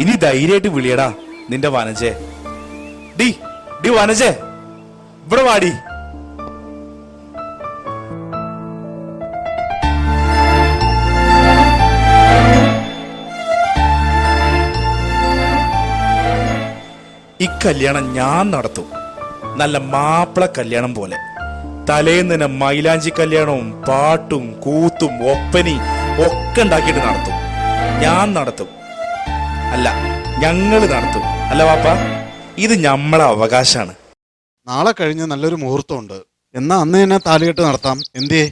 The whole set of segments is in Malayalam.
ഇനി ധൈര്യമായിട്ട് വിളിയടാ നിന്റെ വനജെ. ഡി ഡി വനജെ, ഇവിടെ വാടി. ഈ കല്യാണം ഞാൻ നടത്തും, നല്ല മാപ്പിള കല്യാണം പോലെ. തലേന്ന് മൈലാഞ്ചി കല്യാണവും പാട്ടും കൂത്തും ഒപ്പനി ഒക്കെ ഉണ്ടാക്കിയിട്ട് നടത്തും. ഞാൻ നടത്തും, അല്ല ഞങ്ങള് നടത്തും. അല്ല വാപ്പ, ഇത് ഞമ്മളെ അവകാശാണ്. നാളെ കഴിഞ്ഞ് നല്ലൊരു മുഹൂർത്തമുണ്ട്. എന്നാ അന്ന് തന്നെ താലികെട്ട് നടത്താം. എന്തേ?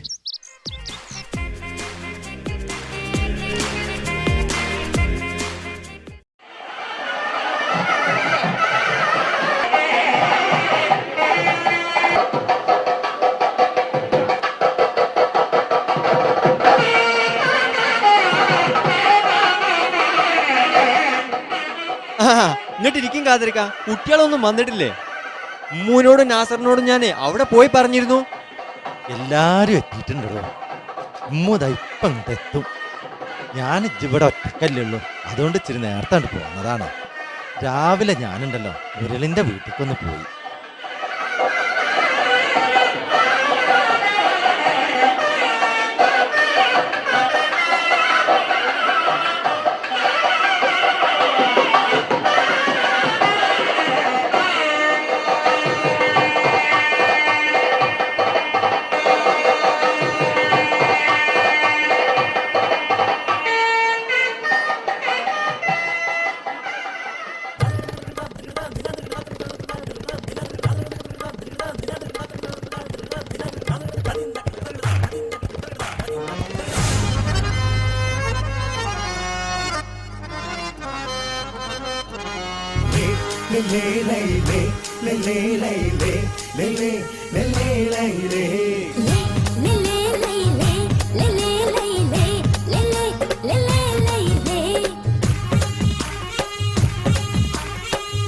എന്നിട്ടിരിക്കും കാത്തിരിക്ക. കുട്ടികളൊന്നും വന്നിട്ടില്ലേ? ഉമ്മൂനോടും നാസറിനോടും ഞാൻ അവിടെ പോയി പറഞ്ഞിരുന്നു. എല്ലാരും എത്തിയിട്ടുണ്ടല്ലോ. ഉമ്മൂതാ ഇപ്പം എത്തും. ഞാൻ ഇവിടെ ഒറ്റക്കല്ലേ ഉള്ളൂ, അതുകൊണ്ട് ഇച്ചിരി നേരത്തെ പോകുന്നതാണ്. രാവിലെ ഞാനുണ്ടല്ലോ മുരളിന്റെ വീട്ടിലേക്കൊന്ന് പോയി.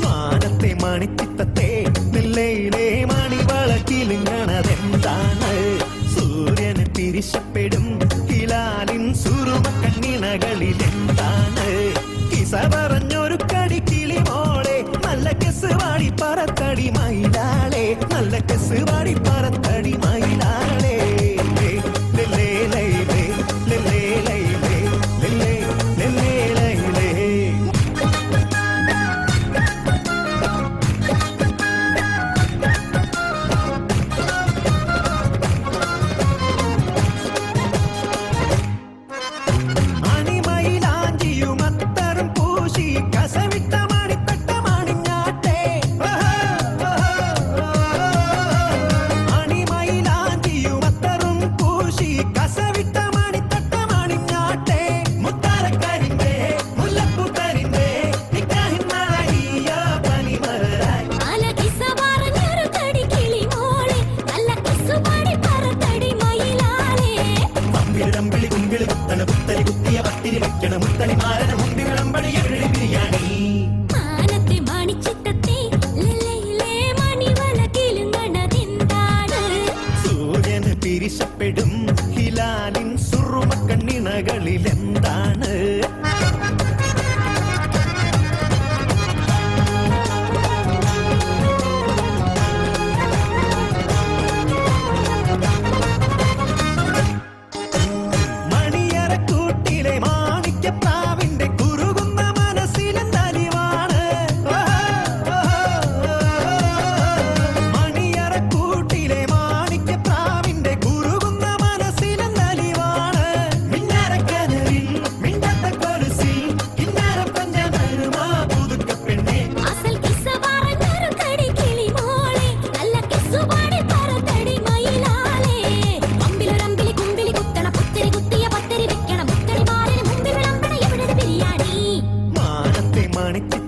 മാനത്തെ മണിച്ചിത്തത്തെ നെല്ലയിലെ മണിവളക്കിലുങ്ങണതെന്താണ്? സൂര്യന് തിരിശപ്പെടും ഹിലാലിൻ സുറുമ കണ്ണിണകളിലെന്താണ്? കിസ പറഞ്ഞൊരു കടി കിളിമോളെ, നല്ല കെസ് വാടി പറത്തടി മയിലാളെ, നല്ല കെസ് വാടി പറത്തടി മയിലാളെ. സൂര്യന് തിരിശപ്പെടും ഹിലാലിൻ സുറുമ കണ്ണിണകളിലെന്താണ്? മണിക്ക്